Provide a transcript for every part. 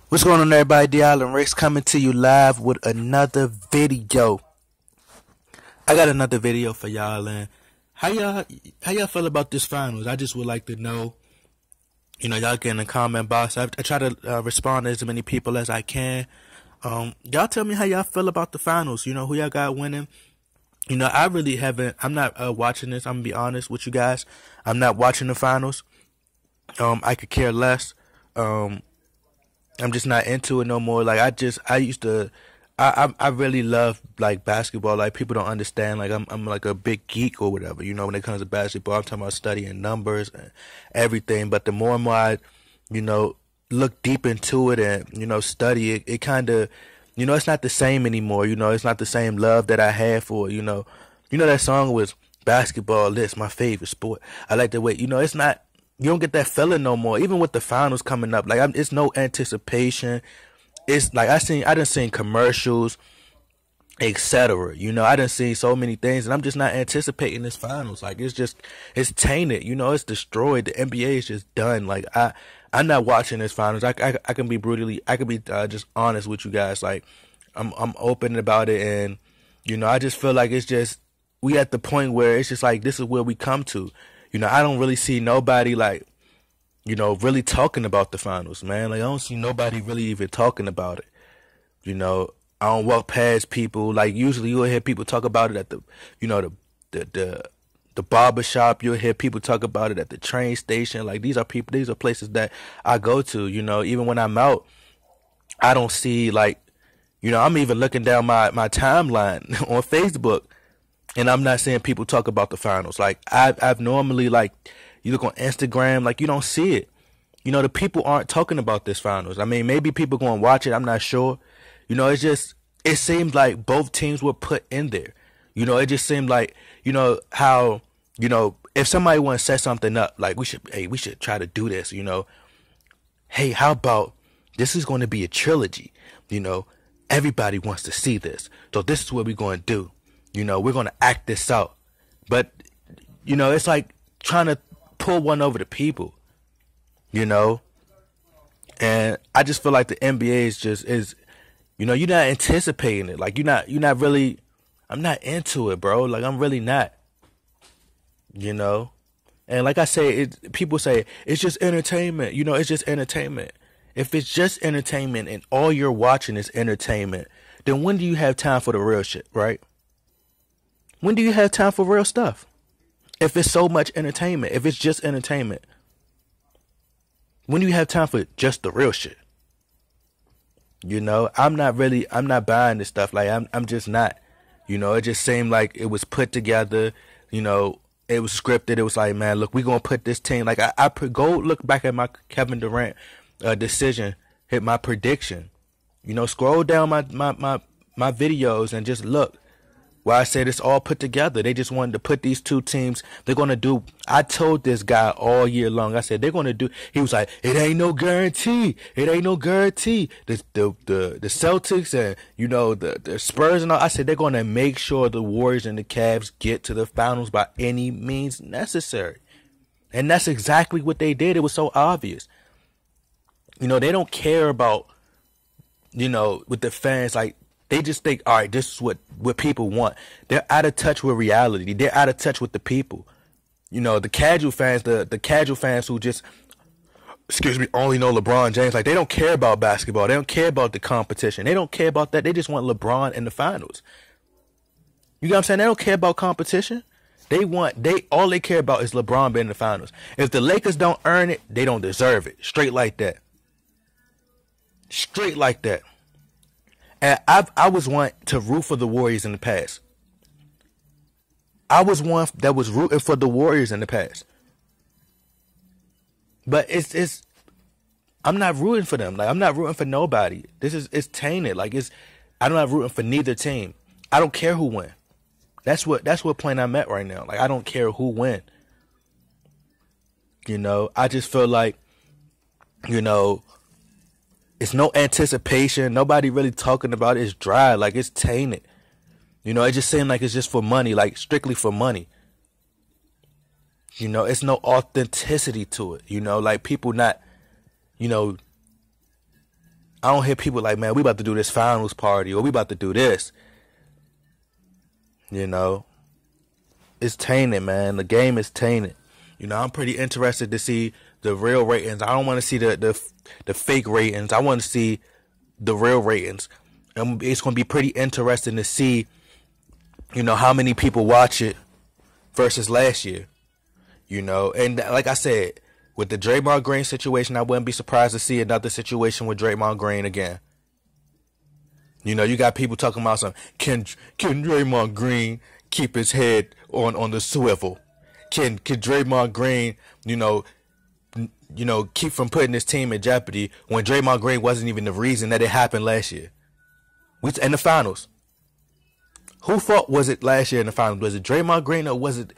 What's going on, everybody? The Island Race coming to you live with another video. I got another video for y'all, and how y'all feel about this finals? I just would like to know. Y'all get in the comment box. I try to respond to as many people as I can. Y'all tell me how y'all feel about the finals. Who y'all got winning. I really haven't. I'm not watching this. I'm gonna be honest with you guys. I'm not watching the finals. I could care less. I'm just not into it no more. Like I used to, I really love like basketball. Like people don't understand. Like I'm like a big geek or whatever. When it comes to basketball, I'm talking about studying numbers and everything. But the more and more I, look deep into it and study it, it kind of, it's not the same anymore. It's not the same love that I had for that song was basketball. This my favorite sport. I like the way it's not. You don't get that feeling no more. Even with the finals coming up, like it's no anticipation. It's like I done seen commercials, etc. I done seen so many things, and I'm just not anticipating this finals. Like it's tainted. It's destroyed. The NBA is just done. Like I'm not watching this finals. I can be just honest with you guys. Like I'm open about it, and I just feel like it's just we at the point where it's just like this is where we come to. I don't really see nobody like, really talking about the finals, man. Like I don't see nobody really even talking about it. I don't walk past people. Like usually you'll hear people talk about it at the barber shop. You'll hear people talk about it at the train station. Like these are places that I go to. Even when I'm out, I don't see like, I'm even looking down my timeline on Facebook. And I'm not seeing people talk about the finals. Like I've normally like you look on Instagram, like you don't see it. The people aren't talking about this finals. I mean, maybe people going to watch it. I'm not sure. It seemed like both teams were put in there. It just seemed like how if somebody want to set something up, like we should try to do this. Hey, how about this is going to be a trilogy? Everybody wants to see this, so this is what we're going to do. We're going to act this out. But, it's like trying to pull one over the people, And I just feel like the NBA is you're not anticipating it. Like, you're not really, I'm not into it, bro. Like, I'm really not, And like I say, people say, it's just entertainment. It's just entertainment. If it's just entertainment and all you're watching is entertainment, then when do you have time for the real shit, right? When do you have time for real stuff? If it's so much entertainment, if it's just entertainment, when do you have time for just the real shit? I'm not buying this stuff. Like I'm just not. It just seemed like it was put together. It was scripted. It was like, man, look, we gonna put this team. Like go look back at my Kevin Durant decision, hit my prediction. Scroll down my videos and just look. Why I said it's all put together. They just wanted to put these two teams. They're going to do. I told this guy all year long. I said they're going to do. He was like, it ain't no guarantee. It ain't no guarantee. The Celtics and the Spurs and all. I said they're going to make sure the Warriors and the Cavs get to the finals by any means necessary. And that's exactly what they did. It was so obvious. They don't care about with the fans like. They just think, all right, this is what people want. They're out of touch with reality. They're out of touch with the people. The casual fans, the casual fans who just, only know LeBron James. Like, they don't care about basketball. They don't care about the competition. They don't care about that. They just want LeBron in the finals. You know what I'm saying? They don't care about competition. All they care about is LeBron being in the finals. If the Lakers don't earn it, they don't deserve it. Straight like that. Straight like that. And I was one to root for the Warriors in the past. I was one that was rooting for the Warriors in the past. But it's I'm not rooting for them. Like I'm not rooting for nobody. It's tainted. Like I'm not rooting for neither team. I don't care who win. That's what point I'm at right now. Like I don't care who win. I just feel like it's no anticipation. Nobody really talking about it. It's dry. Like it's tainted. It just seemed like it's just for money, like strictly for money. It's no authenticity to it. Like people not, I don't hear people like, man, we about to do this finals party or we about to do this. You know, it's tainted, man. The game is tainted. You know, I'm pretty interested to see the real ratings. I don't want to see the fake ratings. I want to see the real ratings. And it's going to be pretty interesting to see, you know, how many people watch it versus last year. You know, and like I said, with the Draymond Green situation, I wouldn't be surprised to see another situation with Draymond Green again. You know, you got people talking about can Draymond Green keep his head on the swivel? Can Draymond Green, you know, keep from putting his team in jeopardy when Draymond Green wasn't even the reason that it happened last year? In the finals. Who fault was it last year in the finals? Was it Draymond Green or was it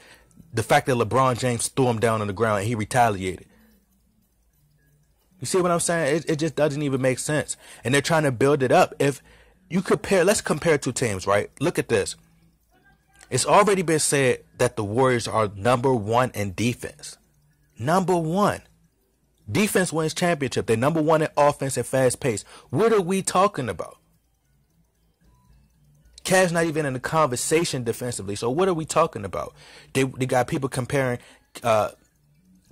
the fact that LeBron James threw him down on the ground and he retaliated? You see what I'm saying? It just doesn't even make sense. And they're trying to build it up. If you compare, let's compare two teams, right? Look at this. It's already been said that the Warriors are #1 in defense. #1. Defense wins championship. They're #1 in offense and fast pace. What are we talking about? Cavs not even in the conversation defensively. So what are we talking about? They got people comparing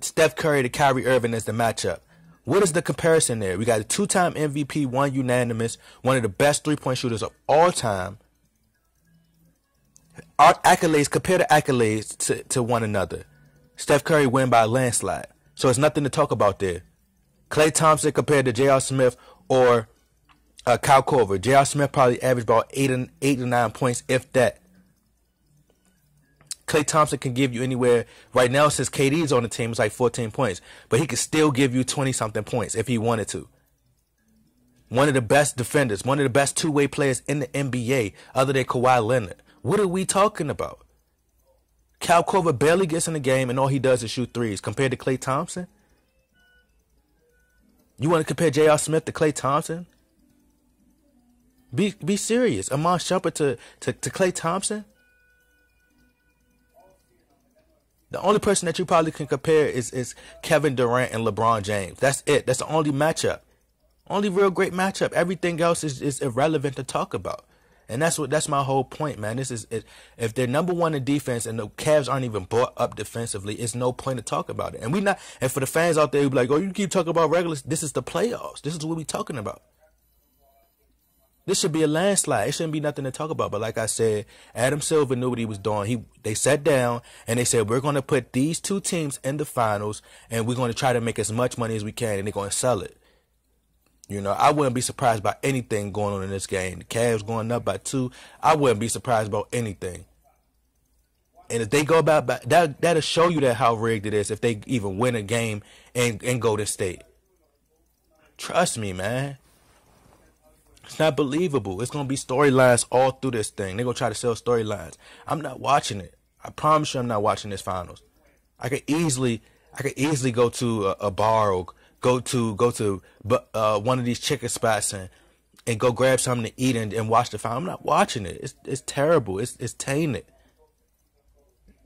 Steph Curry to Kyrie Irving as the matchup. What is the comparison there? We got a 2-time MVP, 1 unanimous, one of the best three-point shooters of all time. Our accolades, compare the accolades to one another. Steph Curry win by a landslide. So it's nothing to talk about there. Klay Thompson compared to J.R. Smith or Kyle Korver. J.R. Smith probably averaged about 8 or 9 points, if that. Klay Thompson can give you anywhere. Right now, since KD's on the team, it's like 14 points. But he could still give you 20-something points if he wanted to. One of the best defenders, one of the best two-way players in the NBA, other than Kawhi Leonard. What are we talking about? Kyle Korver barely gets in the game, and all he does is shoot threes. Compared to Klay Thompson? You want to compare J.R. Smith to Klay Thompson? Be serious. Iman Shumpert to Klay Thompson? The only person that you probably can compare is Kevin Durant and LeBron James. That's it. That's the only matchup. Only real great matchup. Everything else is irrelevant to talk about. And that's my whole point, man. This is it. If they're #1 in defense and the Cavs aren't even brought up defensively, it's no point to talk about it. And for the fans out there who be like, oh, you keep talking about regulars, this is the playoffs. This is what we're talking about. This should be a landslide. It shouldn't be nothing to talk about. But like I said, Adam Silver knew what he was doing. They sat down and they said, we're going to put these two teams in the finals and we're going to try to make as much money as we can and they're going to sell it. You know, I wouldn't be surprised by anything going on in this game. The Cavs going up by 2. I wouldn't be surprised about anything. And if they go about that'll show you that how rigged it is if they even win a game in Golden State. Trust me, man. It's not believable. It's going to be storylines all through this thing. They're going to try to sell storylines. I'm not watching it. I promise you I'm not watching this finals. I could easily go to a bar or go to one of these chicken spots and go grab something to eat and watch the final. I'm not watching it. It's terrible. It's tainted.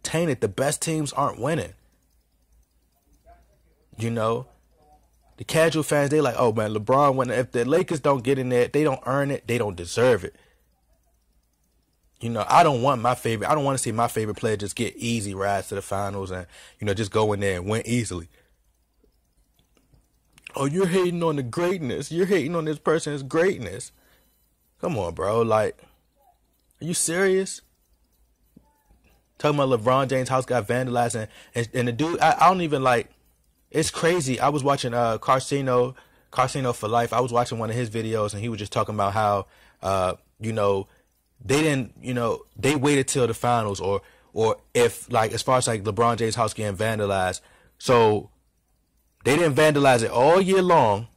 Tainted. The best teams aren't winning. You know? The casual fans, they like, oh man, LeBron won. If the Lakers don't get in there, they don't earn it, they don't deserve it. You know, I don't want to see my favorite player just get easy rides to the finals and, you know, just go in there and win easily. Oh, you're hating on the greatness. You're hating on this person's greatness. Come on, bro. Like, are you serious? Talking about LeBron James' house got vandalized and the dude, I don't even like. It's crazy. I was watching Carcino for Life. I was watching one of his videos, and he was just talking about how, you know, they waited till the finals, or if like as far as like LeBron James' house getting vandalized, so they didn't vandalize it all year long.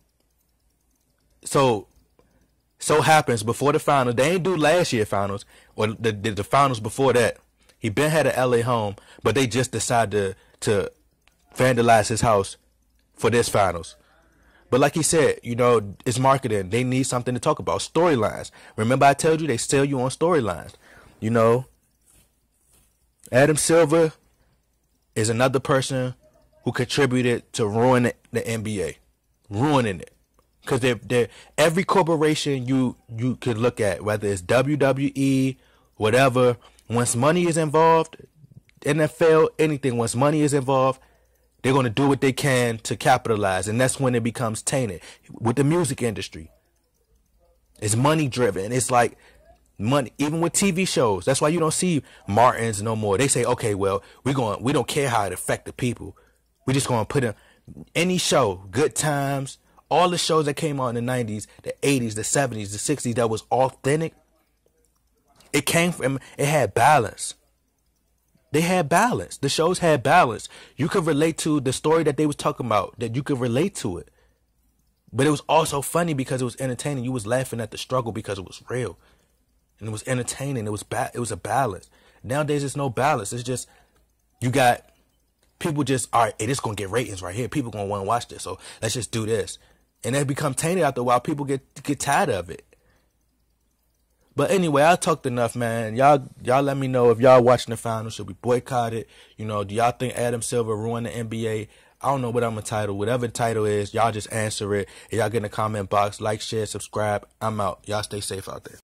So happens before the finals, they ain't do last year finals or the finals before that. He been had an LA home, but they just decided to vandalize his house for this finals. But like he said, you know, it's marketing. They need something to talk about. Storylines. Remember I told you they sell you on storylines. You know, Adam Silver is another person who contributed to ruining the NBA. Ruining it. Because they're every corporation you could look at, whether it's WWE, whatever, once money is involved, NFL, anything, once money is involved, they're going to do what they can to capitalize. And that's when it becomes tainted. With the music industry, it's money driven. It's like money, even with TV shows. That's why you don't see Martins no more. They say, okay, well, we don't care how it affect the people. We're just going to put in any show, Good Times, all the shows that came out in the 90s, the 80s, the 70s, the 60s that was authentic. It came from, it had balance. They had balance. The shows had balance. You could relate to the story that they was talking about, that you could relate to it. But it was also funny because it was entertaining. You was laughing at the struggle because it was real. And it was entertaining. It was a balance. Nowadays, there's no balance. It's just, you got people just, all right, hey, this going to get ratings right here. People going to want to watch this. So let's just do this. And it become tainted after a while. People get tired of it. But anyway, I talked enough, man. Y'all let me know if y'all watching the finals. Should we boycott it? You know, do y'all think Adam Silver ruined the NBA? I don't know what I'm gonna title. Whatever the title is, y'all just answer it. And y'all get in the comment box. Like, share, subscribe. I'm out. Y'all stay safe out there.